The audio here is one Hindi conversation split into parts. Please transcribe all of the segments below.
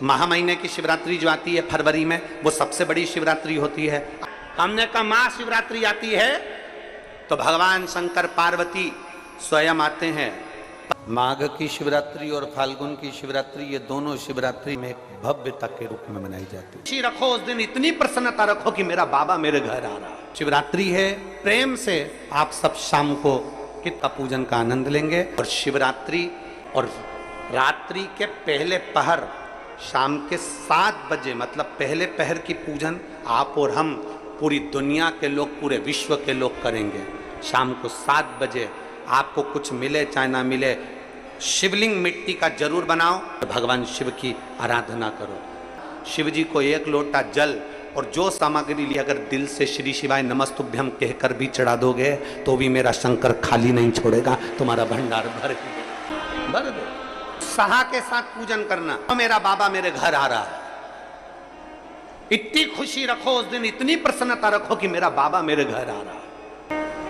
महा महीने की शिवरात्रि जो आती है फरवरी में, वो सबसे बड़ी शिवरात्रि होती है। हमने कहा महाशिवरात्रि आती है तो भगवान शंकर पार्वती स्वयं आते हैं। माघ की शिवरात्रि और फाल्गुन की शिवरात्रि, ये दोनों शिवरात्रि में एक भव्यता के रूप में मनाई जाती है। खुशी रखो उस दिन, इतनी प्रसन्नता रखो कि मेरा बाबा मेरे घर आ रहा है। शिवरात्रि है, प्रेम से आप सब शाम को कित का पूजन का आनंद लेंगे। और शिवरात्रि और रात्रि के पहले पहर शाम के 7 बजे, मतलब पहले पहर की पूजन आप और हम, पूरी दुनिया के लोग, पूरे विश्व के लोग करेंगे। शाम को 7 बजे आपको कुछ मिले चाहे ना मिले, शिवलिंग मिट्टी का जरूर बनाओ, भगवान शिव की आराधना करो। शिव जी को 1 लोटा जल और जो सामग्री ली, अगर दिल से श्री शिवाय नमस्तुभ्यम कहकर भी चढ़ा दोगे तो भी मेरा शंकर खाली नहीं छोड़ेगा, तुम्हारा भंडार भर दे। सहा के साथ पूजन करना, तो मेरा बाबा मेरे घर आ रहा है। इतनी खुशी रखो उस दिन, इतनी प्रसन्नता रखो कि मेरा बाबा मेरे घर आ रहा है।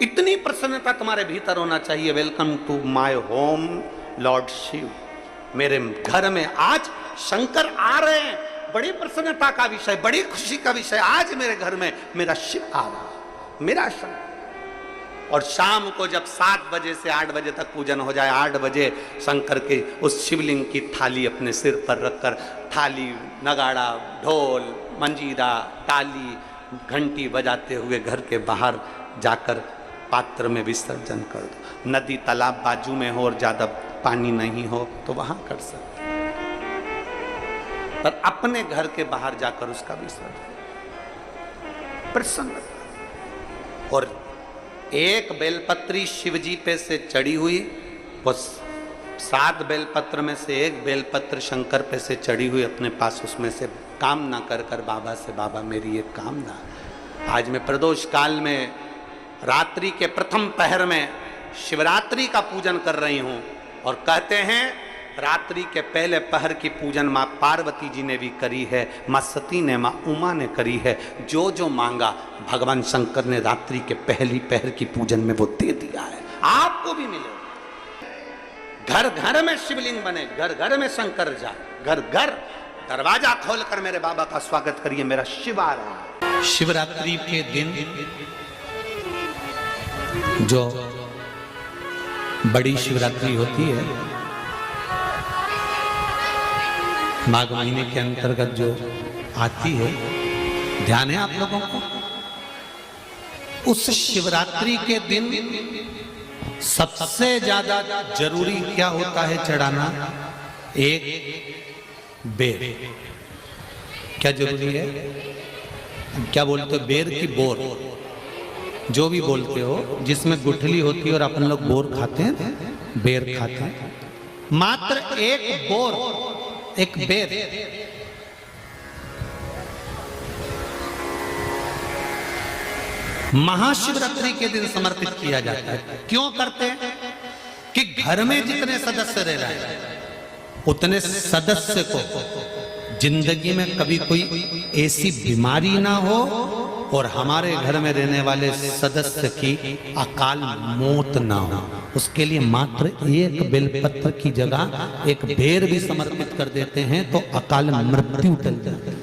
इतनी प्रसन्नता तुम्हारे भीतर होना चाहिए। Welcome to my home lord Shiva, मेरे घर में आज शंकर आ रहे हैं। बड़ी प्रसन्नता का विषय, बड़ी खुशी का विषय, आज मेरे घर में मेरा शिव आ रहा है, मेरा शंकर। और शाम को जब 7 बजे से 8 बजे तक पूजन हो जाए, 8 बजे शंकर के उस शिवलिंग की थाली अपने सिर पर रखकर, थाली, नगाड़ा, ढोल, मंजीरा, ताली, घंटी बजाते हुए घर के बाहर जाकर पात्र में विसर्जन कर दो। नदी तालाब बाजू में हो और ज्यादा पानी नहीं हो तो वहां कर सकते, पर अपने घर के बाहर जाकर उसका विसर्जन, प्रसन्नता। और एक बेलपत्री शिवजी पे से चढ़ी हुई, वो 7 बेलपत्र में से एक बेलपत्र शंकर पे से चढ़ी हुई अपने पास, उसमें से कामना कर कर बाबा से, बाबा मेरी ये कामना, आज मैं प्रदोष काल में रात्रि के प्रथम पहर में शिवरात्रि का पूजन कर रही हूं। और कहते हैं रात्रि के पहले पहर की पूजन माँ पार्वती जी ने भी करी है, माँ सती ने, माँ उमा ने करी है। जो जो मांगा भगवान शंकर ने रात्रि के पहली पहर की पूजन में वो दे दिया है, आपको भी मिले। घर घर में शिवलिंग बने, घर घर में शंकर जाए, घर घर दरवाजा खोलकर मेरे बाबा का स्वागत करिए, मेरा शिव आ रहा है। शिवरात्रि के दिन जो बड़ी शिवरात्रि होती है, माघ महीने के अंतर्गत जो आती है, ध्यान है आप लोगों को, उस शिवरात्रि के दिन सबसे ज्यादा जरूरी क्या होता है चढ़ाना? एक बेर। क्या जरूरी है? क्या बोलते हो? बेर की बोर, जो भी बोलते हो, जिसमें गुठली होती है और अपन लोग बोर खाते हैं, बेर खाते हैं। मात्र एक बोर, एक बेर, महाशिवरात्रि के दिन समर्पित किया जाता है। क्यों करते हैं? कि घर में जितने सदस्य रह रहे हैं, उतने सदस्य को जिंदगी में कभी कोई ऐसी बीमारी ना हो और हमारे घर में रहने वाले सदस्य की अकाल मौत ना हो। उसके लिए मात्र एक बेलपत्र की जगह एक बेर भी समर्पित कर देते हैं तो अकाल मृत्यु टल जाती है,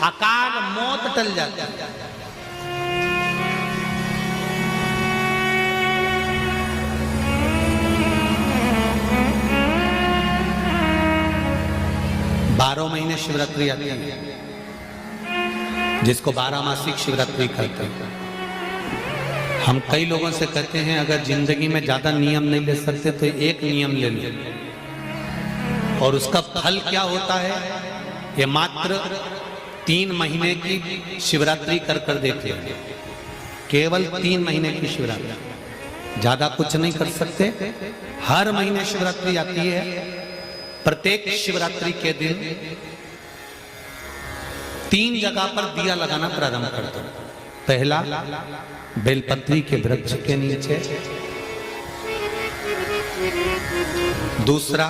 अकाल मौत टल जाती है। 12 महीने शिवरात्रि आती है, जिसको 12 मासिक शिवरात्रि कहते हैं। हम कई लोगों से कहते हैं अगर जिंदगी में ज्यादा नियम नहीं ले सकते तो एक नियम ले लो, और उसका फल क्या होता है ये मात्र 3 महीने की शिवरात्रि कर कर देख लो। केवल 3 महीने की शिवरात्रि, ज्यादा कुछ नहीं कर सकते। हर महीने शिवरात्रि आती है। प्रत्येक शिवरात्रि के दिन 3 जगह पर दिया लगाना प्रारंभ कर दो। पहला बेलपत्री के वृक्ष के नीचे, दूसरा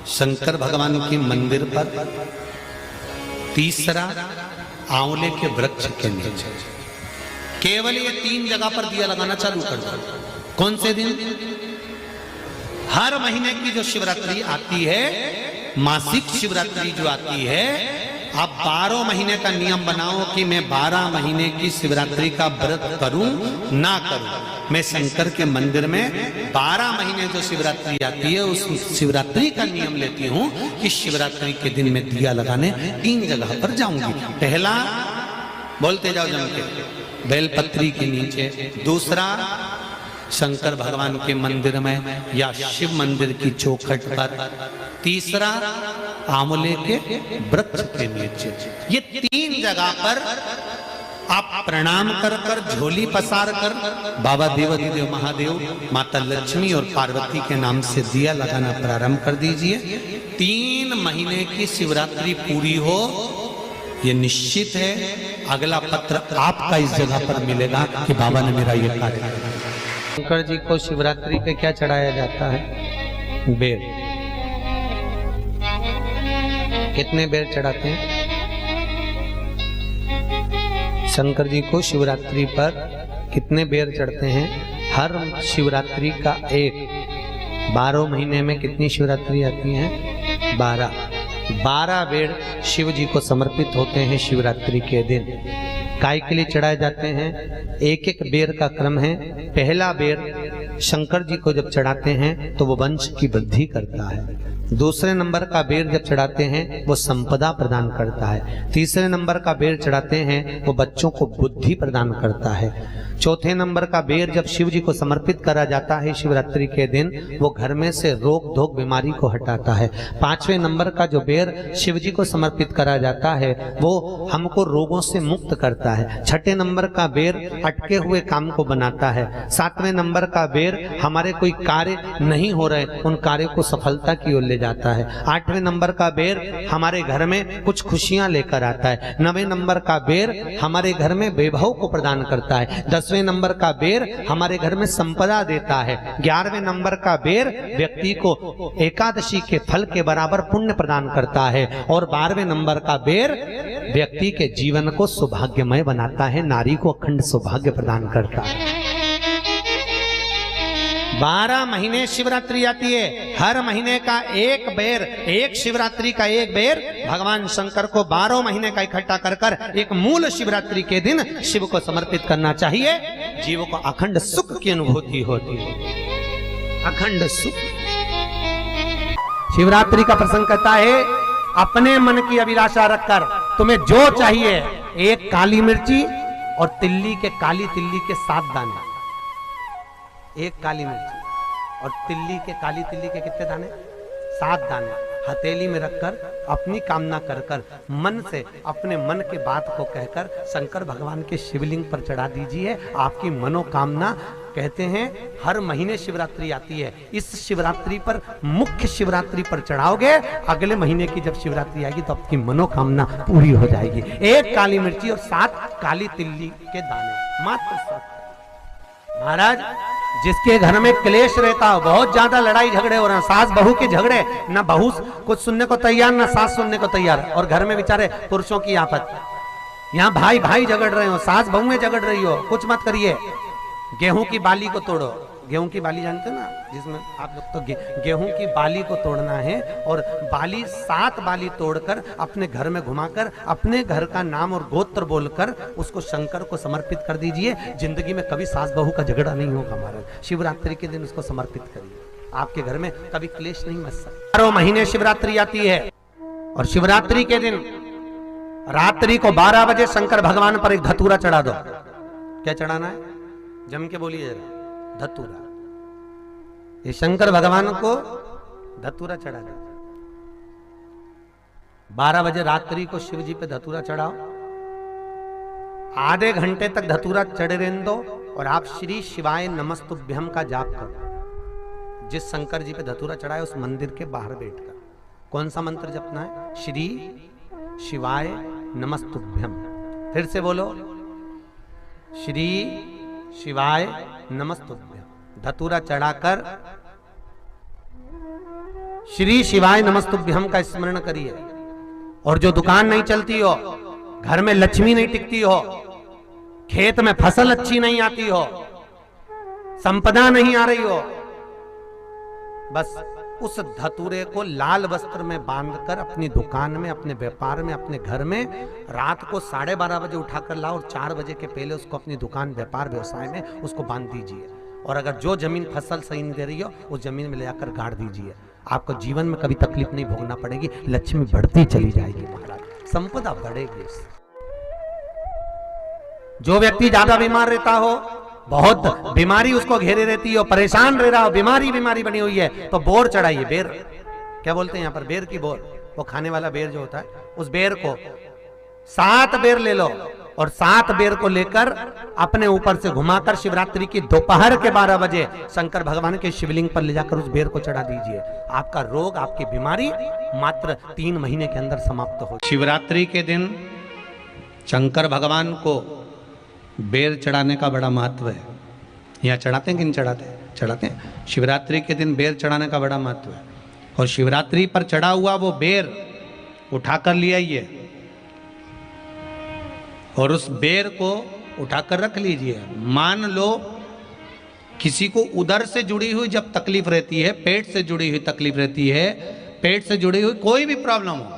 शंकर भगवान के मंदिर पर, तीसरा आंवले के वृक्ष के नीचे। केवल ये 3 जगह पर दिया लगाना चालू कर दो। कौन से दिन? हर महीने की जो शिवरात्रि आती है मासिक शिवरात्रि जो आती है, आप 12 महीने का नियम बनाओ कि मैं 12 महीने की शिवरात्रि का व्रत करूं ना करूं। मैं शंकर के मंदिर में 12 महीने जो शिवरात्रि आती है उस शिवरात्रि का नियम लेती हूं कि शिवरात्रि के दिन में दिया लगाने 3 जगह पर जाऊंगी। पहला, बोलते जाओ जम के, बेलपत्री के नीचे। दूसरा, शंकर भगवान के मंदिर में या शिव मंदिर की चौखट पर। तीसरा, आंवले के वृक्ष के नीचे। ये 3 जगह पर आप प्रणाम कर कर, झोली पसार कर बाबा देवाधिदेव महादेव, माता लक्ष्मी और पार्वती के नाम से दिया लगाना प्रारंभ कर दीजिए। 3 महीने की शिवरात्रि पूरी हो, ये निश्चित है अगला पत्र आपका इस जगह पर मिलेगा कि बाबा ने मेरा ये कार्य किया। शंकर जी को शिवरात्रि पे क्या चढ़ाया जाता है? बेर। कितने बेर चढ़ाते हैं? शंकर जी को शिवरात्रि पर कितने बेर चढ़ते हैं? हर शिवरात्रि का एक। 12 महीने में कितनी शिवरात्रि आती हैं? 12 बेर शिव जी को समर्पित होते हैं शिवरात्रि के दिन। काय के लिए चढ़ाए जाते हैं? एक एक बेर का क्रम है। पहला बेर शंकर जी को जब चढ़ाते हैं तो वो वंश की वृद्धि करता है। दूसरे नंबर का बेर जब चढ़ाते हैं वो संपदा प्रदान करता है। तीसरे नंबर का बेर चढ़ाते हैं वो बच्चों को बुद्धि प्रदान करता है। चौथे नंबर का बेर जब शिव जी को समर्पित करा जाता है शिवरात्रि के दिन, वो घर में से रोग धोक बीमारी को हटाता है। 5वें नंबर का जो बेर शिव जी को समर्पित करा जाता है वो हमको रोगों से मुक्त करता है। 6ठे नंबर का बेर अटके हुए काम को बनाता है। 7वें नंबर का बेर हमारे कोई कार्य नहीं हो रहे उन कार्यों को सफलता की ओर ले जाता है। 8वें नंबर का बेर हमारे घर में कुछ खुशियां लेकर आता है। 9वें नंबर का बेर हमारे घर में वैभव को प्रदान करता है। 10वें नंबर का बेर हमारे घर में संपदा देता है। 11वें नंबर का बेर व्यक्ति को एकादशी के फल के बराबर पुण्य प्रदान करता है। और 12वें नंबर का बेर व्यक्ति के जीवन को सौभाग्यमय बनाता है, नारी को अखंड सौभाग्य प्रदान करता है। 12 महीने शिवरात्रि आती है। हर महीने का एक बेर, एक शिवरात्रि का एक बेर भगवान शंकर को 12 महीने का इकट्ठा कर कर एक मूल शिवरात्रि के दिन शिव को समर्पित करना चाहिए। जीव को अखंड सुख की अनुभूति होती है, अखंड सुख। शिवरात्रि का प्रसंग कहता है अपने मन की अभिलाषा रखकर तुम्हें जो चाहिए, एक काली मिर्ची और तिल्ली के, काली तिल्ली के 7 दाने। एक काली मिर्ची और तिल्ली के, काली तिल्ली के कितने दाने? 7 दाने हथेली में रखकर अपनी कामना कर कर मन से अपने मन के बात को कहकर शंकर भगवान के शिवलिंग पर चढ़ा दीजिए। आपकी मनोकामना, कहते हैं हर महीने शिवरात्रि आती है, इस शिवरात्रि पर, मुख्य शिवरात्रि पर चढ़ाओगे, अगले महीने की जब शिवरात्रि आएगी तो आपकी मनोकामना पूरी हो जाएगी। एक काली मिर्ची और 7 काली तिल्ली के दाने, मात्र 7। महाराज, जिसके घर में क्लेश रहता हो, बहुत ज्यादा लड़ाई झगड़े हो रहे हैं, सास बहू के झगड़े, ना बहू कुछ सुनने को तैयार ना सास सुनने को तैयार, और घर में बेचारे पुरुषों की आफत, यहाँ भाई भाई झगड़ रहे हो, सास बहू में झगड़ रही हो, कुछ मत करिए। गेहूं की बाली को तोड़ो। गेहूं की बाली जानते ना, जिसमें आप लोग तो गेहूं की बाली को तोड़ना है, और बाली 7 बाली तोड़कर अपने घर में घुमाकर अपने घर का नाम और गोत्र बोलकर उसको शंकर को समर्पित कर दीजिए। जिंदगी में कभी सास बहू का झगड़ा नहीं होगा। महाराज, शिवरात्रि के दिन उसको समर्पित करिए, आपके घर में कभी क्लेश नहीं मच सकता। 12 महीने शिवरात्रि आती है, और शिवरात्रि के दिन रात्रि को 12 बजे शंकर भगवान पर एक धतूरा चढ़ा दो। क्या चढ़ाना है? जम के बोलिए जरा। धतूरा। ये शंकर भगवान को धतूरा चढ़ा दो। 12 बजे रात्रि को शिव जी पे धतूरा चढ़ाओ। आधे घंटे तक धतूरा चढ़े रहने दो, और आप श्री शिवाय नमस्तुभ्यम का जाप करो। जिस शंकर जी पे धतूरा चढ़ाए उस मंदिर के बाहर बैठकर कौन सा मंत्र जपना है? श्री शिवाय नमस्तुभ्यम। फिर से बोलो, श्री शिवाय नमस्तुभ्यम। धतूरा चढ़ाकर श्री शिवाय नमस्तुभ्यम का स्मरण करिए। और जो दुकान नहीं चलती हो, घर में लक्ष्मी नहीं टिकती हो, खेत में फसल अच्छी नहीं आती हो, संपदा नहीं आ रही हो, बस उस धतूरे को लाल वस्त्र में बांधकर अपनी दुकान में, अपने व्यापार में, अपने घर में रात को 12:30 बजे उठाकर लाओ और 4 बजे के पहले उसको अपनी दुकान, व्यापार, व्यवसाय में उसको बांध दीजिए। और अगर जो जमीन फसल सही नहीं दे रही हो उस जमीन में ले जाकर गाड़ दीजिए। आपको जीवन में कभी तकलीफ नहीं भोगना पड़ेगी, लक्ष्मी बढ़ती चली जाएगी महाराज, संपदा बढ़ेगी। जो व्यक्ति ज्यादा बीमार रहता हो, बहुत बीमारी उसको घेरे रहती है और परेशान रह रहा हो, बीमारी बनी हुई है, तो बोर चढ़ाइए। बेर क्या बोलते हैं यहाँ पर, बेर की बोर, वो खाने वाला बेर जो होता है, उस बेर को 7 बेर ले लो और 7 बेर को लेकर अपने ऊपर से घुमाकर शिवरात्रि की दोपहर के 12 बजे शंकर भगवान के शिवलिंग पर ले जाकर उस बेर को चढ़ा दीजिए। आपका रोग, आपकी बीमारी मात्र 3 महीने के अंदर समाप्त हो। शिवरात्रि के दिन शंकर भगवान को बेर चढ़ाने का बड़ा महत्व है। यहाँ चढ़ाते हैं कि नहीं चढ़ाते? चढ़ाते हैं। शिवरात्रि के दिन बेर चढ़ाने का बड़ा महत्व है। और शिवरात्रि पर चढ़ा हुआ वो बेर उठाकर ले आइए और उस बेर को उठाकर रख लीजिए। मान लो किसी को उदर से जुड़ी हुई जब तकलीफ रहती है, पेट से जुड़ी हुई तकलीफ रहती है, पेट से जुड़ी हुई कोई भी प्रॉब्लम हो,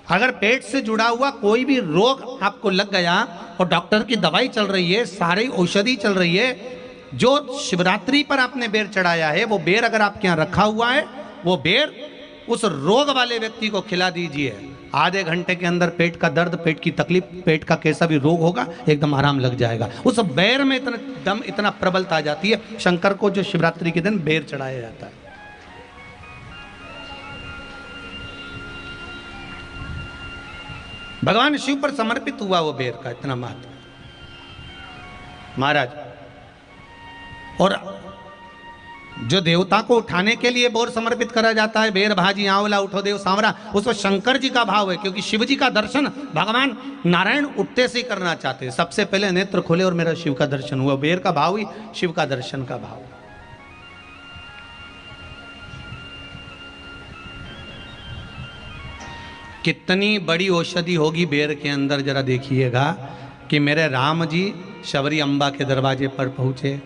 अगर पेट से जुड़ा हुआ कोई भी रोग आपको लग गया और डॉक्टर की दवाई चल रही है, सारी औषधि चल रही है, जो शिवरात्रि पर आपने बेर चढ़ाया है वो बेर अगर आपके यहाँ रखा हुआ है, वो बेर उस रोग वाले व्यक्ति को खिला दीजिए। आधे घंटे के अंदर पेट का दर्द, पेट की तकलीफ, पेट का कैसा भी रोग होगा एकदम आराम लग जाएगा। उस बेर में इतना दम, इतना प्रबलता आ जाती है। शंकर को जो शिवरात्रि के दिन बेर चढ़ाया जाता है। भगवान शिव पर समर्पित हुआ वो बेर का इतना महत्व महाराज। और जो देवता को उठाने के लिए बोर समर्पित करा जाता है, बेर भाजी आंवला उठो देव सांवरा, उसमें शंकर जी का भाव है, क्योंकि शिव जी का दर्शन भगवान नारायण उठते से ही करना चाहते हैं। सबसे पहले नेत्र खोले और मेरा शिव का दर्शन हुआ। बेर का भाव ही शिव का दर्शन का भाव। कितनी बड़ी औषधि होगी बेर के अंदर, जरा देखिएगा कि मेरे राम जी शबरी अम्बा के दरवाजे पर पहुंचे।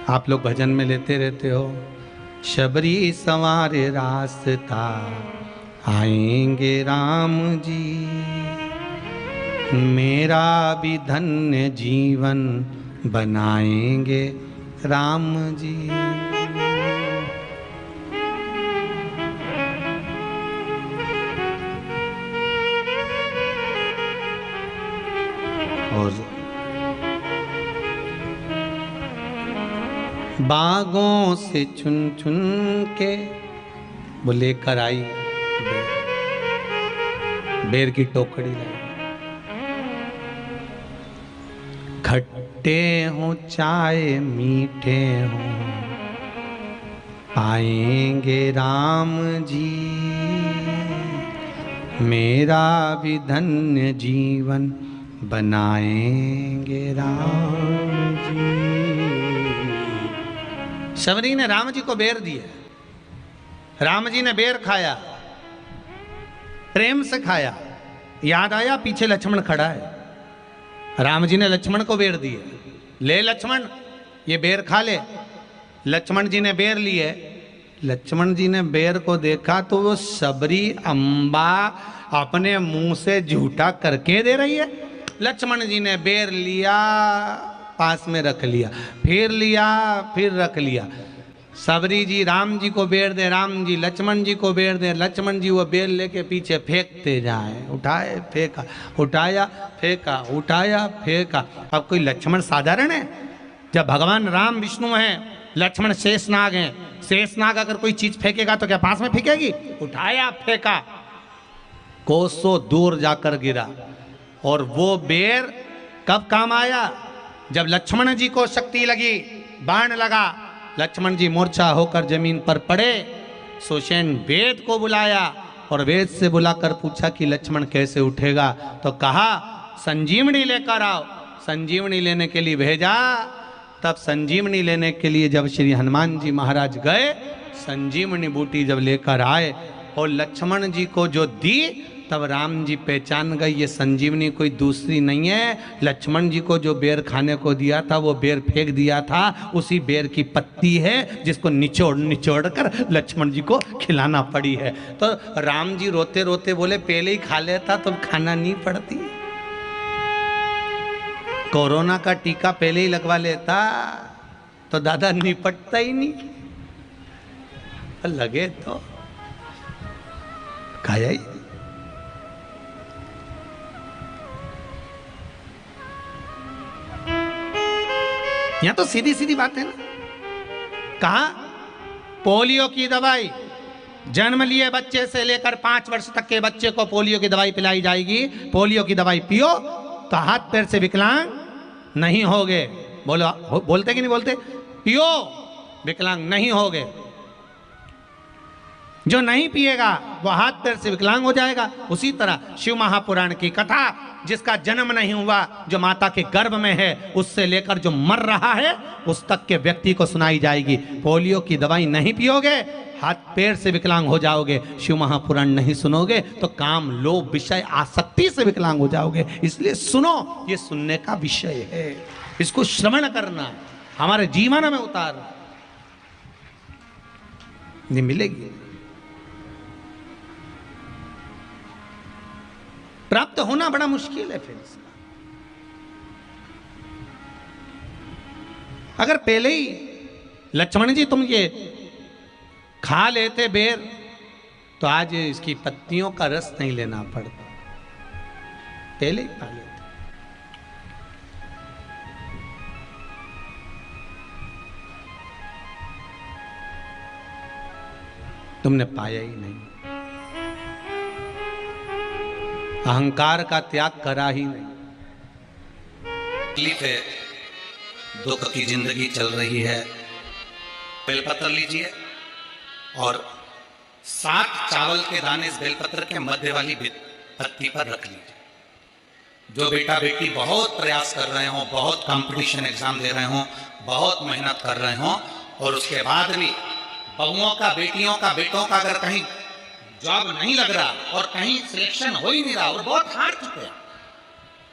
आप लोग भजन में लेते रहते हो, शबरी संवारे रास्ता आएंगे राम जी, मेरा भी धन्य जीवन बनाएंगे राम जी। और बागों से चुन चुन के वो लेकर आई बेर की टोकरी लाई। खट्टे हो चाहे मीठे हो पाएंगे राम जी, मेरा भी धन्य जीवन बनाएंगे राम जी। शबरी ने राम जी को बेर दिए, राम जी ने बेर खाया, प्रेम से खाया। याद आया पीछे लक्ष्मण खड़ा है, राम जी ने लक्ष्मण को बेर दिए, ले लक्ष्मण ये बेर खा ले। लक्ष्मण जी ने बेर लिए, लक्ष्मण जी ने बेर को देखा तो वो शबरी अम्बा अपने मुंह से झूठा करके दे रही है। लक्ष्मण जी ने बेर लिया, पास में रख लिया, फिर लिया, फिर रख लिया। शबरी जी राम जी को बेर दे, राम जी लक्ष्मण जी को बेर दे, लक्ष्मण जी वो बेर लेके पीछे फेंकते जाए। उठाए फेंका, उठाया फेंका, उठाया फेंका। अब कोई लक्ष्मण साधारण है? जब भगवान राम विष्णु हैं, लक्ष्मण शेषनाग हैं। शेषनाग अगर कोई चीज फेंकेगा तो क्या पास में फेंकेगी? उठाया फेंका, कोसों दूर जाकर गिरा। और वो बेर कब काम आया? जब लक्ष्मण जी को शक्ति लगी, बाण लगा, लक्ष्मण जी मूर्छा होकर जमीन पर पड़े। सुषेण वेद को बुलाया और वेद से बुलाकर पूछा कि लक्ष्मण कैसे उठेगा? तो कहा संजीवनी लेकर आओ। संजीवनी लेने के लिए भेजा। तब संजीवनी लेने के लिए जब श्री हनुमान जी महाराज गए, संजीवनी बूटी जब लेकर आए और लक्ष्मण जी को जो दी तब राम जी पहचान गए ये संजीवनी कोई दूसरी नहीं है। लक्ष्मण जी को जो बेर खाने को दिया था वो बेर फेंक दिया था, उसी बेर की पत्ती है जिसको निचोड़ निचोड़ कर लक्ष्मण जी को खिलाना पड़ी है। तो राम जी रोते रोते बोले पहले ही खा लेता तो खाना नहीं पड़ती, कोरोना का टीका पहले ही लगवा लेता तो दादा निपटता ही नहीं, लगे तो खाया ही। यहां तो सीधी सीधी बात है ना। कहा पोलियो की दवाई जन्म लिए बच्चे से लेकर 5 वर्ष तक के बच्चे को पोलियो की दवाई पिलाई जाएगी। पोलियो की दवाई पियो तो हाथ पैर से विकलांग नहीं होगे। बोलो, बोलते कि नहीं बोलते? पियो विकलांग नहीं होगे। जो नहीं पिएगा वो हाथ पैर से विकलांग हो जाएगा। उसी तरह शिव महापुराण की कथा, जिसका जन्म नहीं हुआ, जो माता के गर्भ में है, उससे लेकर जो मर रहा है उस तक के व्यक्ति को सुनाई जाएगी। पोलियो की दवाई नहीं पियोगे, हाथ पैर से विकलांग हो जाओगे। शिव महापुराण नहीं सुनोगे तो काम, लोभ, विषय, आसक्ति से विकलांग हो जाओगे। इसलिए सुनो, ये सुनने का विषय है, इसको श्रवण करना, हमारे जीवन में उतारना। ये मिलेगी, प्राप्त होना बड़ा मुश्किल है। फिर इसका अगर पहले ही लक्ष्मण जी तुम ये खा लेते बेर तो आज इसकी पत्तियों का रस नहीं लेना पड़ता, पहले ही खा लेते। तुमने पाया ही नहीं, अहंकार का त्याग करा ही नहीं। तकलीफ है, दुख की जिंदगी चल रही है। बेलपत्र लीजिए और 7 चावल के दाने इस बेलपत्र के मध्य वाली पत्ती पर रख लीजिए। जो बेटा बेटी बहुत प्रयास कर रहे हो, बहुत कंपटीशन एग्जाम दे रहे हो, बहुत मेहनत कर रहे हो, और उसके बाद भी बहुओं का, बेटियों का, बेटों का अगर कहीं जॉब नहीं लग रहा और कहीं सिलेक्शन हो ही नहीं रहा और बहुत हार चुके हैं,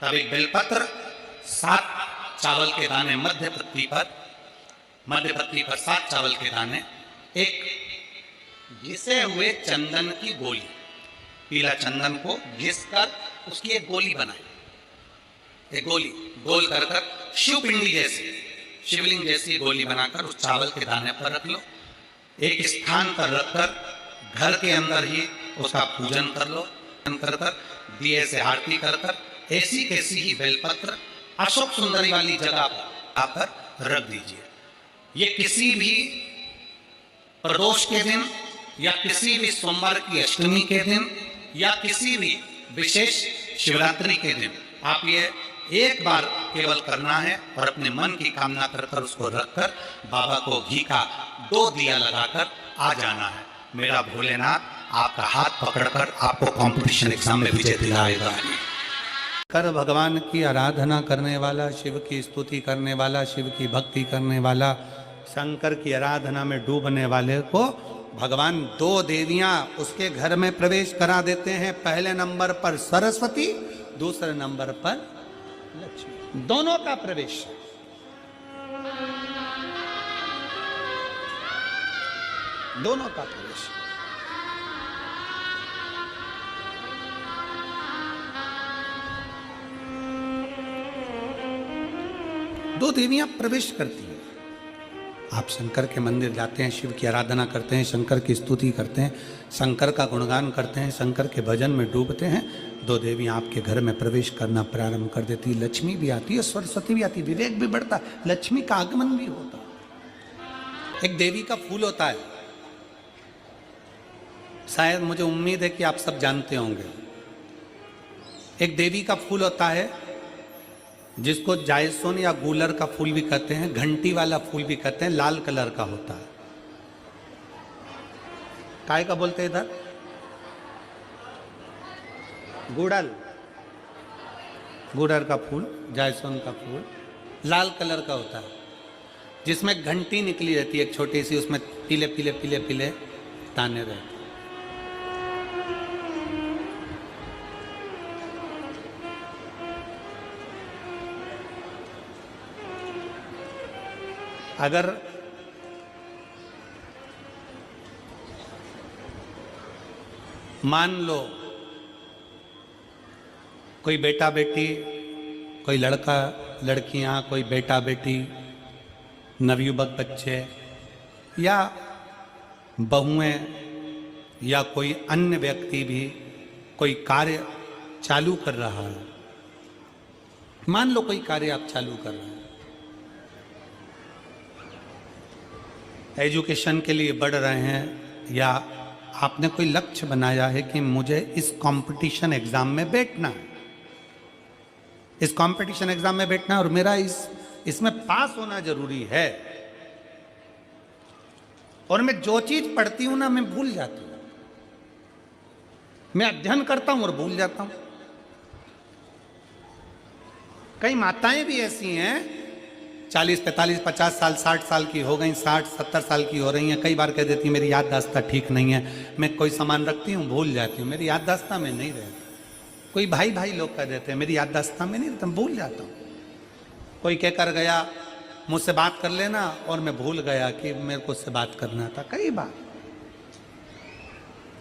तब एक बेलपत्र 7 चावल के दाने मध्य पत्ती पर 7 चावल के दाने, एक घिसे हुए चंदन की गोली, पीला चंदन को घिस कर उसकी एक गोली बनाए। एक गोली गोल कर शिवपिंडी जैसी, शिवलिंग जैसी गोली बनाकर उस चावल के दाने पर रख लो। एक स्थान पर रखकर घर के अंदर ही उसका पूजन कर लो। कर दिए से आरती कर ऐसी कैसी ही बेलपत्र अशोक सुंदरी वाली जगह पर रख दीजिए। ये किसी भी प्रदोष के दिन या किसी भी सोमवार की अष्टमी के दिन या किसी भी विशेष शिवरात्रि के दिन आप ये एक बार केवल करना है और अपने मन की कामना कर उसको रखकर बाबा को घी का 2 दिया लगाकर आ जाना है। मेरा भोलेनाथ आपका हाथ पकड़कर आपको कंपटीशन एग्जाम में विजय दिलाएगा। कर भगवान की आराधना करने वाला, शिव की स्तुति करने वाला, शिव की भक्ति करने वाला, शंकर की आराधना में डूबने वाले को भगवान 2 देवियां उसके घर में प्रवेश करा देते हैं। पहले नंबर पर सरस्वती, दूसरे नंबर पर लक्ष्मी, दोनों का प्रवेश। दोनों का प्रवेश। दो देवियां प्रवेश करती हैं। आप शंकर के मंदिर जाते हैं, शिव की आराधना करते हैं, शंकर की स्तुति करते हैं, शंकर का गुणगान करते हैं, शंकर के भजन में डूबते हैं। 2 देवियां आपके घर में प्रवेश करना प्रारंभ कर देती। लक्ष्मी भी आती है, सरस्वती भी आती है, विवेक भी बढ़ता, लक्ष्मी का आगमन भी होता। एक देवी का फूल होता है, शायद मुझे उम्मीद है कि आप सब जानते होंगे। एक देवी का फूल होता है जिसको जायसोन या गूलर का फूल भी कहते हैं, घंटी वाला फूल भी कहते हैं, लाल कलर का होता है। काय का बोलते हैं इधर? गुड़ल, गुड़र का फूल, जायसोन का फूल लाल कलर का होता है, जिसमें घंटी निकली रहती है एक छोटी सी, उसमें पीले पीले पीले पीले ताने रहते। अगर मान लो कोई बेटा बेटी, कोई लड़का लड़कियां, कोई बेटा बेटी, नवयुवक बच्चे या बहुएं या कोई अन्य व्यक्ति भी कोई कार्य चालू कर रहा है। मान लो कोई कार्य आप चालू कर रहे हैं, एजुकेशन के लिए बढ़ रहे हैं, या आपने कोई लक्ष्य बनाया है कि मुझे इस कंपटीशन एग्जाम में बैठना है, इस कंपटीशन एग्जाम में बैठना है और मेरा इसमें पास होना जरूरी है, और मैं जो चीज पढ़ती हूं ना मैं भूल जाती हूं, मैं अध्ययन करता हूं और भूल जाता हूं। कई माताएं भी ऐसी हैं 40, 45, 50 साल, 60 साल की हो गई, 60, 70 साल की हो रही हैं, कई बार कह देती मेरी याददाश्त ठीक नहीं है, मैं कोई सामान रखती हूँ भूल जाती हूँ, मेरी याददाश्त में नहीं रहती। कोई भाई भाई लोग कह देते हैं मेरी याददाश्त में नहीं रहता, भूल जाता हूँ। कोई कहकर गया मुझसे बात कर लेना और मैं भूल गया कि मेरे को उससे बात करना था। कई बार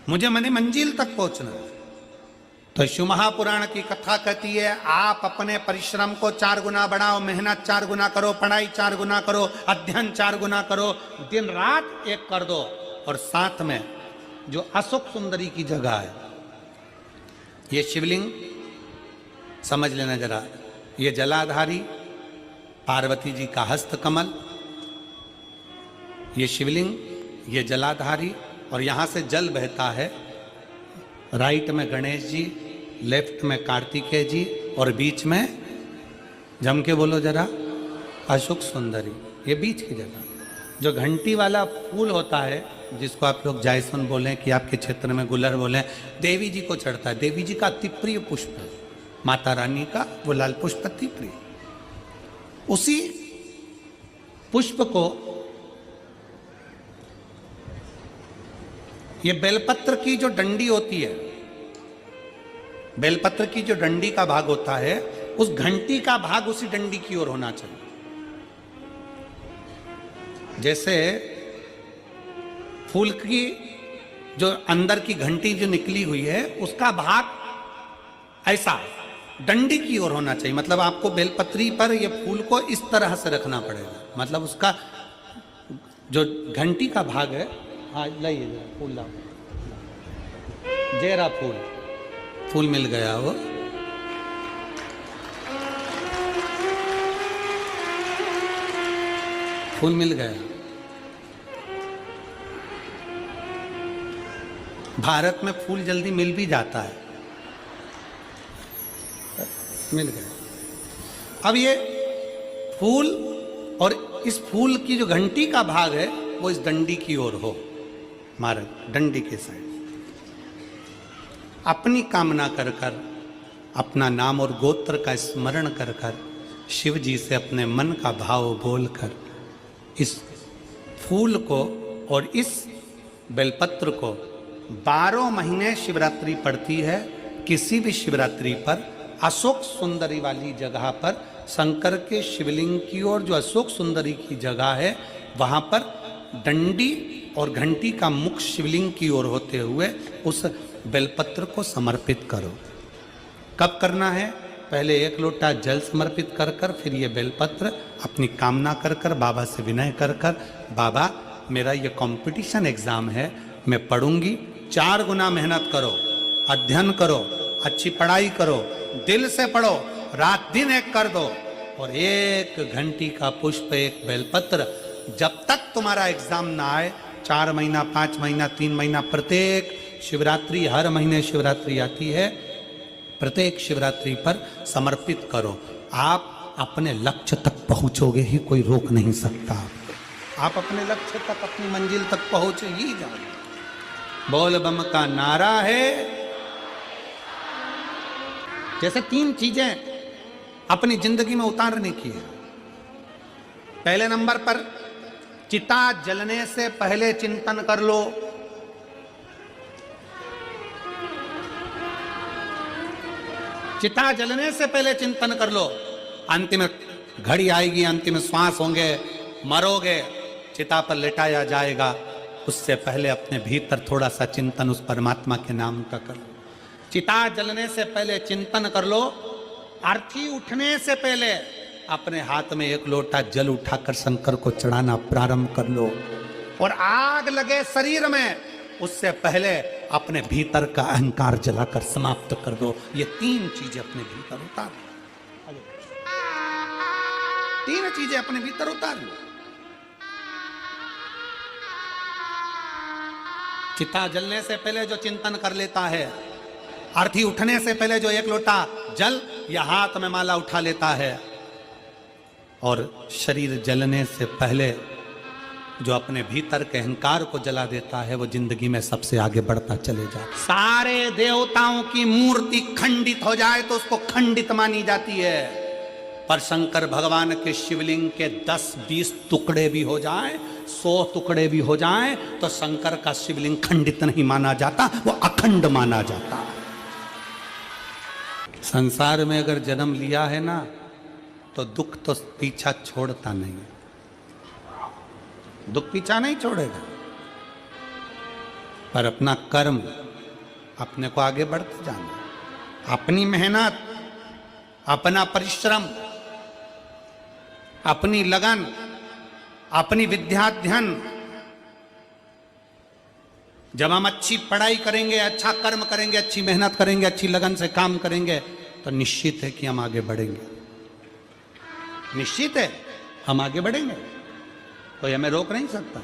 मुझे मने मंजिल तक पहुंचना है। तो शिव महापुराण की कथा कहती है आप अपने परिश्रम को 4 गुना बढ़ाओ, मेहनत 4 गुना करो, पढ़ाई 4 गुना करो, अध्ययन 4 गुना करो, दिन रात एक कर दो। और साथ में जो अशोक सुंदरी की जगह है, ये शिवलिंग समझ लेना जरा, ये जलाधारी पार्वती जी का हस्त कमल, ये शिवलिंग, ये जलाधारी, और यहां से जल बहता है। राइट में गणेश जी, लेफ्ट में कार्तिकेय जी, और बीच में जम के बोलो जरा अशोक सुंदरी। ये बीच की जगह जो घंटी वाला फूल होता है, जिसको आप लोग जायसन बोलें कि आपके क्षेत्र में गुलर बोलें, देवी जी को चढ़ता है। देवी जी का अति प्रिय पुष्प है, माता रानी का वो लाल पुष्प अति प्रिय। उसी पुष्प को ये बेलपत्र की जो डंडी होती है, बेलपत्र की जो डंडी का भाग होता है, उस घंटी का भाग उसी डंडी की ओर होना चाहिए। जैसे फूल की जो अंदर की घंटी जो निकली हुई है, उसका भाग ऐसा डंडी की ओर होना चाहिए। मतलब आपको बेलपत्री पर ये फूल को इस तरह से रखना पड़ेगा, मतलब उसका जो घंटी का भाग है। हाँ लाइए फूल लाओ, जेरा फूल मिल गया वो। फूल मिल गया। भारत में फूल जल्दी मिल भी जाता है, मिल गया। अब ये फूल और इस फूल की जो घंटी का भाग है वो इस डंडी की ओर हो, हमारे डंडी के साइड। अपनी कामना कर कर, अपना नाम और गोत्र का स्मरण कर कर, शिव जी से अपने मन का भाव बोलकर इस फूल को और इस बेलपत्र को 12 महीने शिवरात्रि पड़ती है। किसी भी शिवरात्रि पर अशोक सुंदरी वाली जगह पर, शंकर के शिवलिंग की ओर जो अशोक सुंदरी की जगह है, वहाँ पर डंडी और घंटी का मुख शिवलिंग की ओर होते हुए उस बेलपत्र को समर्पित करो। कब करना है? पहले 1 लोटा जल समर्पित कर कर, फिर ये बेलपत्र अपनी कामना कर कर, बाबा से विनय कर कर, बाबा मेरा ये कंपटीशन एग्जाम है, मैं पढ़ूंगी, 4 गुना मेहनत करो, अध्ययन करो, अच्छी पढ़ाई करो, दिल से पढ़ो, रात दिन एक कर दो, और 1 घंटी का पुष्प, 1 बेलपत्र, जब तक तुम्हारा एग्जाम ना आए, 4 महीना, 5 महीना, 3 महीना, प्रत्येक शिवरात्रि, हर महीने शिवरात्रि आती है, प्रत्येक शिवरात्रि पर समर्पित करो। आप अपने लक्ष्य तक पहुंचोगे ही, कोई रोक नहीं सकता। आप अपने लक्ष्य तक, अपनी मंजिल तक पहुंच ही जाओगे। बोल बम का नारा है। जैसे 3 चीजें अपनी जिंदगी में उतारने की है। पहले नंबर पर चिता जलने से पहले चिंतन कर लो। चिता जलने से पहले चिंतन कर लो। अंतिम घड़ी आएगी, अंतिम श्वास होंगे, मरोगे, चिता पर लिटाया जाएगा, उससे पहले अपने भीतर थोड़ा सा चिंतन उस परमात्मा के नाम का कर लो। चिता जलने से पहले चिंतन कर लो। अर्थी उठने से पहले अपने हाथ में एक लोटा जल उठाकर शंकर को चढ़ाना प्रारंभ कर लो। और आग लगे शरीर में, उससे पहले अपने भीतर का अहंकार जलाकर समाप्त कर दो। ये 3 चीजें अपने भीतर उतार लो। 3 चीजें अपने भीतर उतार लो। चिता जलने से पहले जो चिंतन कर लेता है, अर्थी उठने से पहले जो एक लोटा जल या हाथ में माला उठा लेता है, और शरीर जलने से पहले जो अपने भीतर के अहंकार को जला देता है, वो जिंदगी में सबसे आगे बढ़ता चले जाता। सारे देवताओं की मूर्ति खंडित हो जाए तो उसको खंडित मानी जाती है, पर शंकर भगवान के शिवलिंग के 10-20 टुकड़े भी हो जाएं, 100 टुकड़े भी हो जाएं, तो शंकर का शिवलिंग खंडित नहीं माना जाता, वो अखंड माना जाता। संसार में अगर जन्म लिया है ना, तो दुख तो पीछा छोड़ता नहीं। दुख पीछा नहीं छोड़ेगा, पर अपना कर्म, अपने को आगे बढ़ते जाना, अपनी मेहनत, अपना परिश्रम, अपनी लगन, अपनी विद्याध्ययन। जब हम अच्छी पढ़ाई करेंगे, अच्छा कर्म करेंगे, अच्छी मेहनत करेंगे, अच्छी लगन से काम करेंगे, तो निश्चित है कि हम आगे बढ़ेंगे। निश्चित है हम आगे बढ़ेंगे, कोई हमें रोक नहीं सकता।